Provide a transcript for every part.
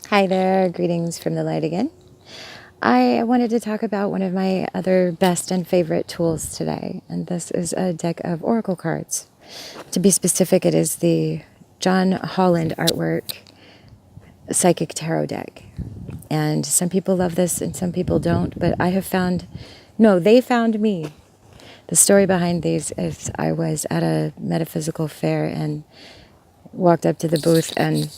Hi there, greetings from the light again. I wanted to talk about one of my other best and favorite tools today, and this is a deck of oracle cards. To be specific, it is the John Holland artwork psychic tarot deck. And some people love this and some people don't, but they found me. The story behind these is I was at a metaphysical fair and walked up to the booth, and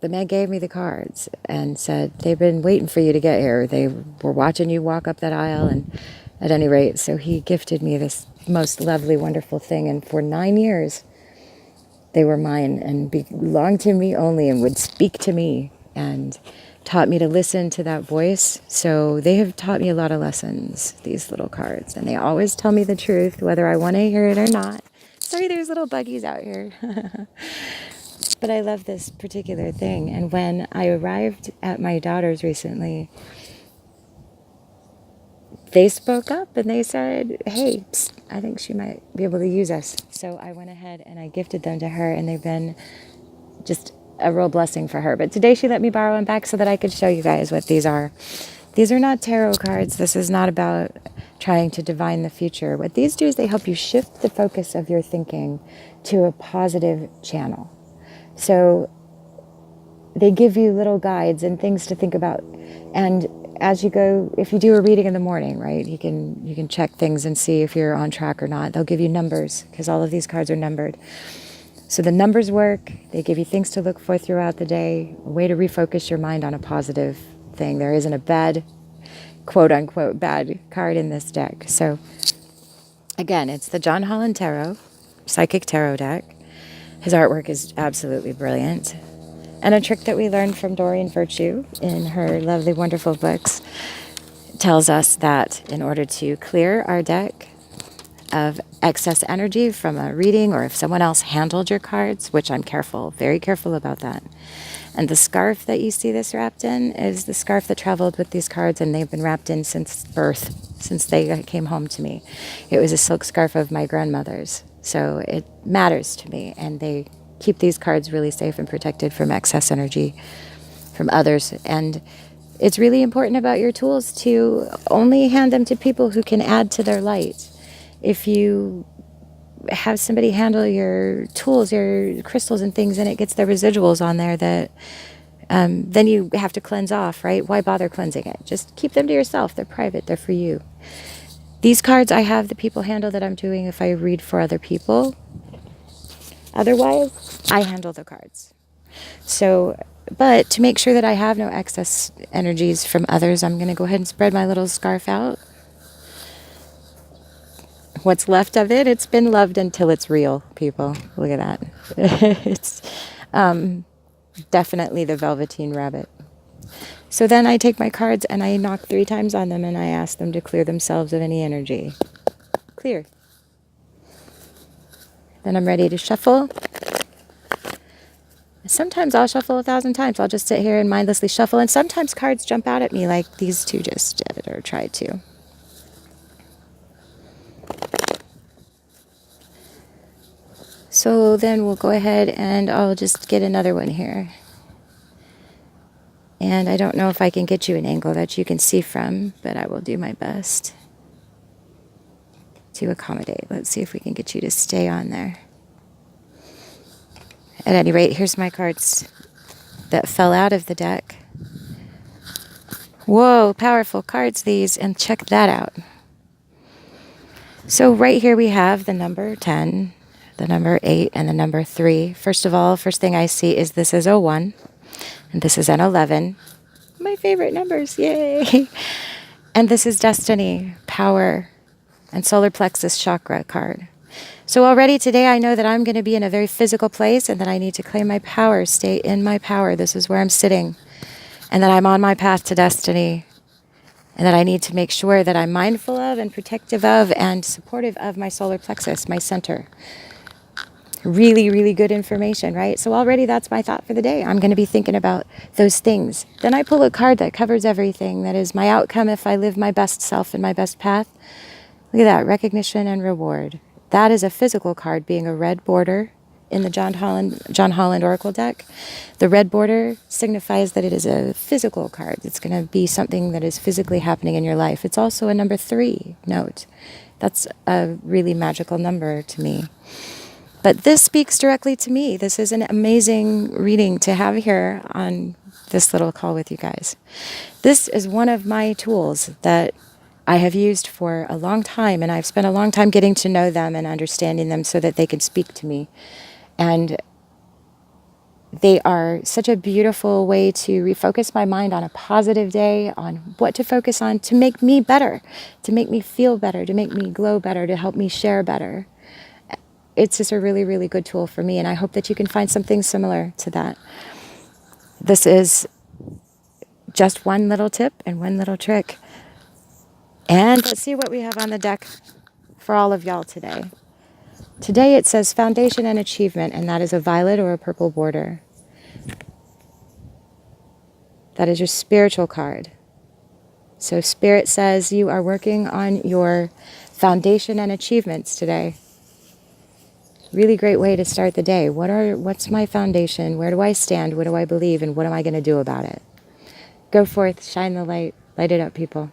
the man gave me the cards and said, they've been waiting for you to get here. They were watching you walk up that aisle, and at any rate, so he gifted me this most lovely, wonderful thing. And for 9 years, they were mine and belonged to me only and would speak to me and taught me to listen to that voice. So they have taught me a lot of lessons, these little cards. And they always tell me the truth, whether I want to hear it or not. Sorry, there's little buggies out here. But I love this particular thing. And when I arrived at my daughter's recently, they spoke up and they said, hey, psst, I think she might be able to use us. So I went ahead and I gifted them to her, and they've been just a real blessing for her. But today she let me borrow them back so that I could show you guys what these are. These are not tarot cards. This is not about trying to divine the future. What these do is they help you shift the focus of your thinking to a positive channel. So they give you little guides and things to think about. And as you go, if you do a reading in the morning, right, you can check things and see if you're on track or not. They'll give you numbers because all of these cards are numbered. So the numbers work. They give you things to look for throughout the day, a way to refocus your mind on a positive thing. There isn't a bad, quote unquote, bad card in this deck. So again, it's the John Holland Tarot, Psychic Tarot deck. His artwork is absolutely brilliant. And a trick that we learned from Doreen Virtue in her lovely, wonderful books tells us that in order to clear our deck of excess energy from a reading, or if someone else handled your cards, which I'm careful, very careful about that. And the scarf that you see this wrapped in is the scarf that traveled with these cards, and they've been wrapped in since birth, since they came home to me. It was a silk scarf of my grandmother's. So it matters to me, and they keep these cards really safe and protected from excess energy from others. And it's really important about your tools to only hand them to people who can add to their light. If you have somebody handle your tools, your crystals and things, and it gets the residuals on there that then you have to cleanse off, right? Why bother cleansing it? Just keep them to yourself. They're private. They're for you. These cards I have the people handle that I'm doing if I read for other people. Otherwise, I handle the cards. So, but to make sure that I have no excess energies from others, I'm going to go ahead and spread my little scarf out. What's left of it, it's been loved until it's real, people. Look at that. It's definitely the Velveteen Rabbit. So then I take my cards and I knock 3 times on them and I ask them to clear themselves of any energy. Clear. Then I'm ready to shuffle. Sometimes I'll shuffle 1,000 times. I'll just sit here and mindlessly shuffle. And sometimes cards jump out at me like these two just did or tried to. So then we'll go ahead and I'll just get another one here. And I don't know if I can get you an angle that you can see from, but I will do my best to accommodate. Let's see if we can get you to stay on there. At any rate, here's my cards that fell out of the deck. Whoa, powerful cards these, and check that out. So right here we have the number 10, the number 8, and the number 3. First of all, first thing I see is this is a 1. And this is an 11. My favorite numbers, yay! And this is destiny, power, and solar plexus chakra card. So already today I know that I'm going to be in a very physical place and that I need to claim my power, stay in my power. This is where I'm sitting. And that I'm on my path to destiny. And that I need to make sure that I'm mindful of and protective of and supportive of my solar plexus, my center. Really, really good information, right? So already that's my thought for the day. I'm going to be thinking about those things. Then I pull a card that covers everything. That is my outcome if I live my best self and my best path. Look at that, recognition and reward. That is a physical card being a red border in the John Holland Oracle deck. The red border signifies that it is a physical card. It's going to be something that is physically happening in your life. It's also a number 3 note. That's a really magical number to me. But this speaks directly to me. This is an amazing reading to have here on this little call with you guys. This is one of my tools that I have used for a long time, and I've spent a long time getting to know them and understanding them so that they can speak to me. And they are such a beautiful way to refocus my mind on a positive day, on what to focus on to make me better, to make me feel better, to make me glow better, to help me share better. It's just a really, really good tool for me, and I hope that you can find something similar to that. This is just one little tip and one little trick. And let's see what we have on the deck for all of y'all today. Today it says Foundation and Achievement, and that is a violet or a purple border. That is your spiritual card. So Spirit says you are working on your foundation and achievements today. Really great way to start the day. What's my foundation? Where do I stand? What do I believe? And what am I going to do about it? Go forth, shine the light, light it up, people.